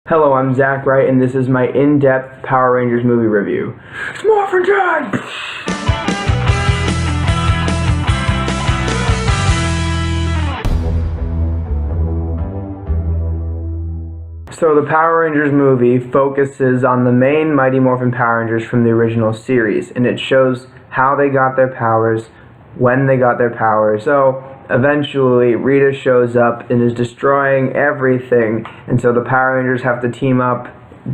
Hello, I'm Zach Wright, and this is my in-depth Power Rangers movie review. It's Morphin' time! So the Power Rangers movie focuses on the main Mighty Morphin Power Rangers from the original series, and it shows how they got their powers, when they got their powers. So eventually Rita shows up and is destroying everything, and so the Power Rangers have to team up,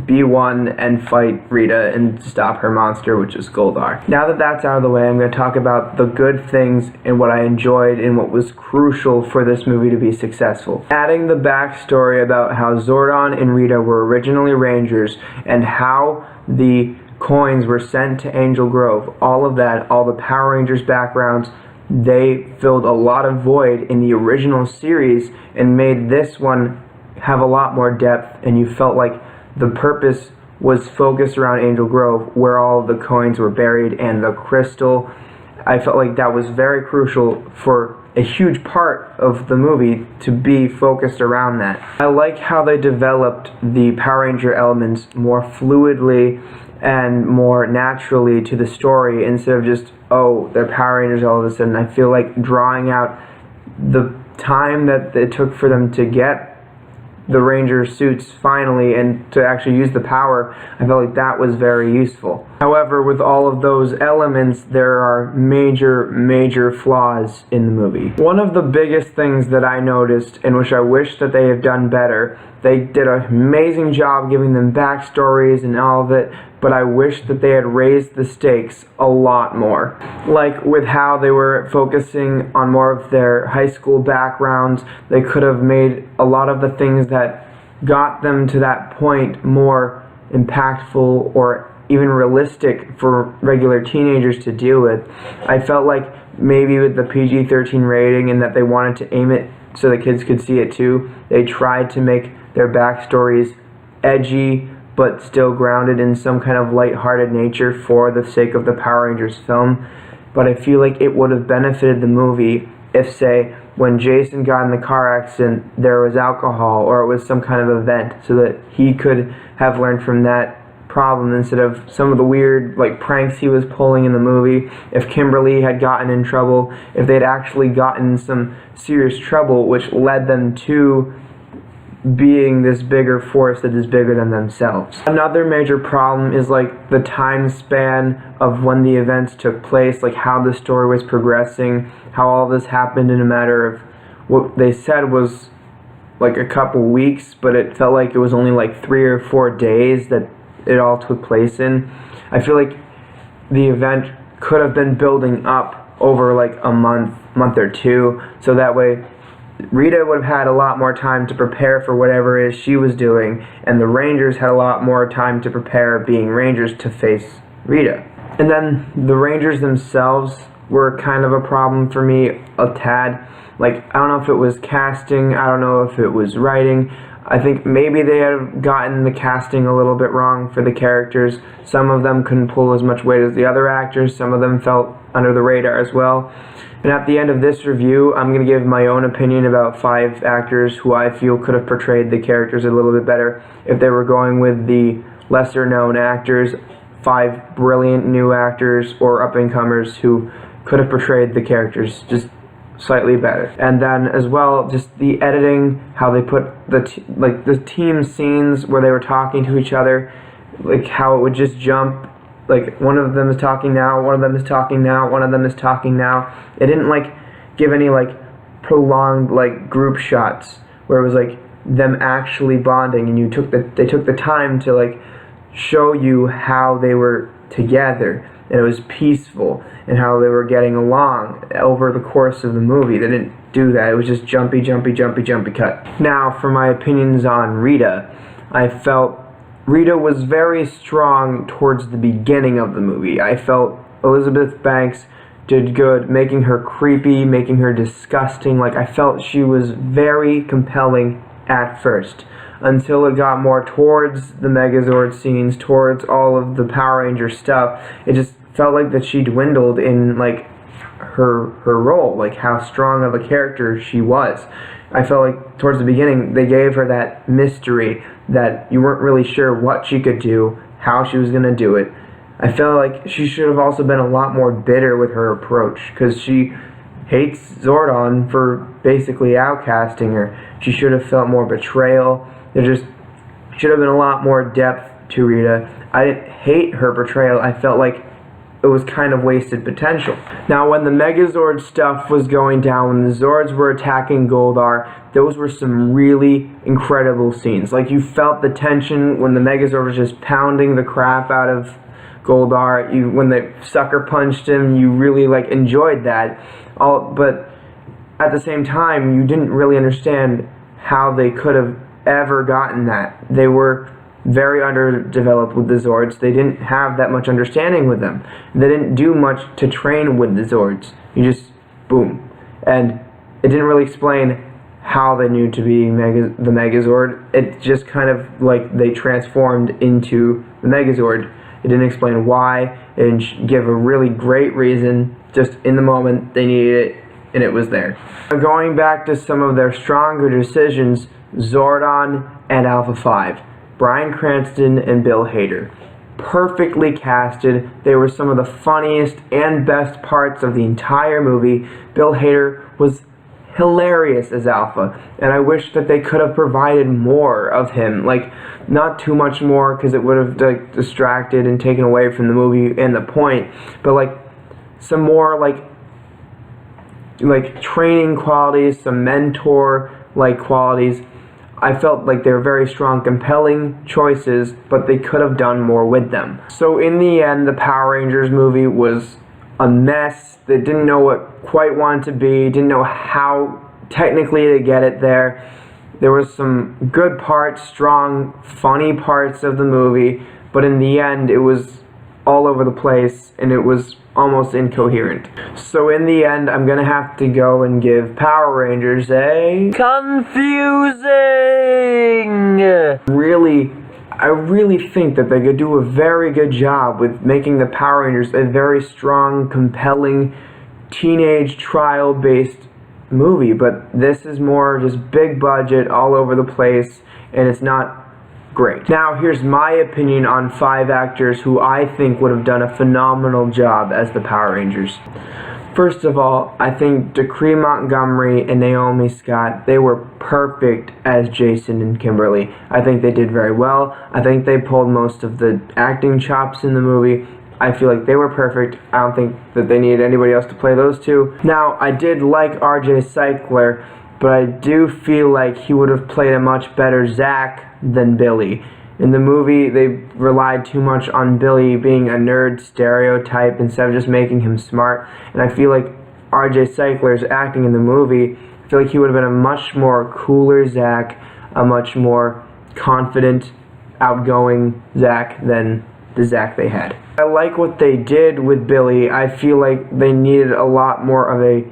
be one, and fight Rita and stop her monster, which is Goldar. Now that that's out of the way, I'm going to talk about the good things and what I enjoyed and what was crucial for this movie to be successful. Adding the backstory about how Zordon and Rita were originally Rangers and how the coins were sent to Angel Grove, all of that, all the Power Rangers backgrounds, they filled a lot of void in the original series and made this one have a lot more depth, and you felt like the purpose was focused around Angel Grove, where all the coins were buried, and the crystal. I felt like that was very crucial for a huge part of the movie to be focused around that. I like how they developed the Power Ranger elements more fluidly and more naturally to the story instead of just, oh, they're Power Rangers all of a sudden. I feel like drawing out the time that it took for them to get the Ranger suits finally and to actually use the power, I felt like that was very useful. However, with all of those elements, there are major flaws in the movie. One of the biggest things that I noticed, and which I wish that they have done better, they did an amazing job giving them backstories and all of it, but I wish that they had raised the stakes a lot more. Like with how they were focusing on more of their high school backgrounds, they could have made a lot of the things that got them to that point more impactful or even realistic for regular teenagers to deal with. I felt like maybe with the PG-13 rating and that they wanted to aim it so the kids could see it too, they tried to make their backstories edgy but still grounded in some kind of lighthearted nature for the sake of the Power Rangers film. But I feel like it would have benefited the movie if, say, when Jason got in the car accident, there was alcohol or it was some kind of event so that he could have learned from that problem instead of some of the weird pranks he was pulling in the movie. If Kimberly had gotten in trouble, if they'd actually gotten in some serious trouble which led them to being this bigger force that is bigger than themselves. Another major problem is the time span of when the events took place, how the story was progressing, how all this happened in a matter of what they said was a couple weeks, but it felt like it was only 3 or 4 days that it all took place in. I feel like the event could have been building up over a month or two, so that way Rita would have had a lot more time to prepare for whatever it is she was doing, and the Rangers had a lot more time to prepare being Rangers to face Rita. And then the Rangers themselves were kind of a problem for me, a tad. I don't know if it was casting, I don't know if it was writing. I think maybe they had gotten the casting a little bit wrong for the characters. Some of them couldn't pull as much weight as the other actors. Some of them felt under the radar as well. And at the end of this review, I'm going to give my own opinion about 5 actors who I feel could have portrayed the characters a little bit better if they were going with the lesser known actors, 5 brilliant new actors or up-and-comers who could have portrayed the characters just slightly better. And then as well, just the editing, how they put the team scenes where they were talking to each other, how it would just jump. One of them is talking now, one of them is talking now, one of them is talking now. It didn't give any prolonged group shots where it was them actually bonding, and they took the time to show you how they were together, and it was peaceful, and how they were getting along over the course of the movie. They didn't do that. It was just jumpy cut. Now for my opinions on Rita, I felt Rita was very strong towards the beginning of the movie. I felt Elizabeth Banks did good, making her creepy, making her disgusting. I felt she was very compelling at first, until it got more towards the Megazord scenes, towards all of the Power Ranger stuff. It just felt like that she dwindled in her role, how strong of a character she was. I felt like towards the beginning they gave her that mystery that you weren't really sure what she could do, how she was going to do it. I felt like she should have also been a lot more bitter with her approach, because she hates Zordon for basically outcasting her. She should have felt more betrayal. There just should have been a lot more depth to Rita. I didn't hate her portrayal. I felt like it was kind of wasted potential. Now, when the Megazord stuff was going down, when the Zords were attacking Goldar, those were some really incredible scenes. Like, you felt the tension when the Megazord was just pounding the crap out of Goldar. When they sucker punched him, you really enjoyed that. But at the same time, you didn't really understand how they could have ever gotten that. They were very underdeveloped with the Zords. They didn't have that much understanding with them. They didn't do much to train with the Zords. You just, boom. And it didn't really explain how they knew to be the Megazord. It just kind of they transformed into the Megazord. It didn't explain why. It didn't give a really great reason. Just in the moment, they needed it, and it was there. Going back to some of their stronger decisions, Zordon and Alpha 5. Bryan Cranston and Bill Hader. Perfectly casted. They were some of the funniest and best parts of the entire movie. Bill Hader was hilarious as Alpha, and I wish that they could have provided more of him. Not too much more, because it would have distracted and taken away from the movie and the point, but some more training qualities, some mentor qualities. I felt like they were very strong, compelling choices, but they could have done more with them. So in the end, the Power Rangers movie was a mess. They didn't know what quite wanted to be, didn't know how technically to get it there. There was some good parts, strong, funny parts of the movie, but in the end, it was all over the place, and it was almost incoherent. So in the end, I'm gonna have to go and give Power Rangers a confusing. I really think that they could do a very good job with making the Power Rangers a very strong, compelling, teenage trial-based movie, but this is more just big budget, all over the place, and it's not great. Now, here's my opinion on 5 actors who I think would have done a phenomenal job as the Power Rangers. First of all, I think Decree Montgomery and Naomi Scott, they were perfect as Jason and Kimberly. I think they did very well. I think they pulled most of the acting chops in the movie. I feel like they were perfect. I don't think that they needed anybody else to play those two. Now, I did like R.J. Cycler, but I do feel like he would have played a much better Zack than Billy. In the movie, they relied too much on Billy being a nerd stereotype instead of just making him smart. And I feel like R.J. Cycler's acting in the movie, I feel like he would have been a much more cooler Zack, a much more confident, outgoing Zack than the Zack they had. I like what they did with Billy. I feel like they needed a lot more of a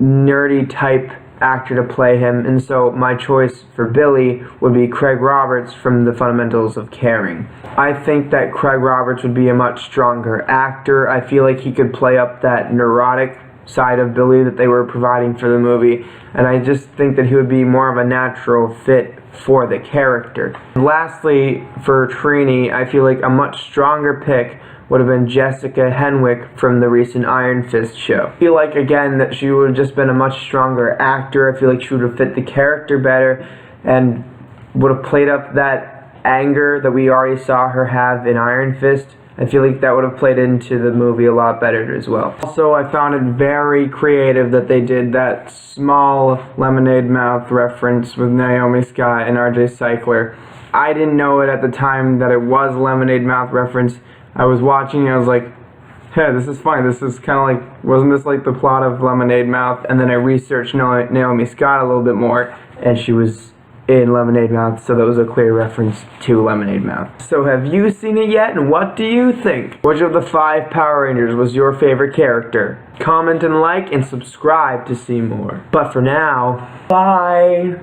nerdy type actor to play him, and so my choice for Billy would be Craig Roberts from The Fundamentals of Caring. I think that Craig Roberts would be a much stronger actor. I feel like he could play up that neurotic side of Billy that they were providing for the movie, and I just think that he would be more of a natural fit for the character. Lastly, for Trini, I feel like a much stronger pick would have been Jessica Henwick from the recent Iron Fist show. I feel like, again, that she would have just been a much stronger actor. I feel like she would have fit the character better and would have played up that anger that we already saw her have in Iron Fist. I feel like that would have played into the movie a lot better as well. Also, I found it very creative that they did that small Lemonade Mouth reference with Naomi Scott and R.J. Cycler. I didn't know it at the time that it was a Lemonade Mouth reference. I was watching and I was like, hey, this is fine. This is kind of like, wasn't this like the plot of Lemonade Mouth? And then I researched Naomi Scott a little bit more, and she was in Lemonade Mouth, so that was a clear reference to Lemonade Mouth. So have you seen it yet, and what do you think? Which of the 5 Power Rangers was your favorite character? Comment and like and subscribe to see more. But for now, bye!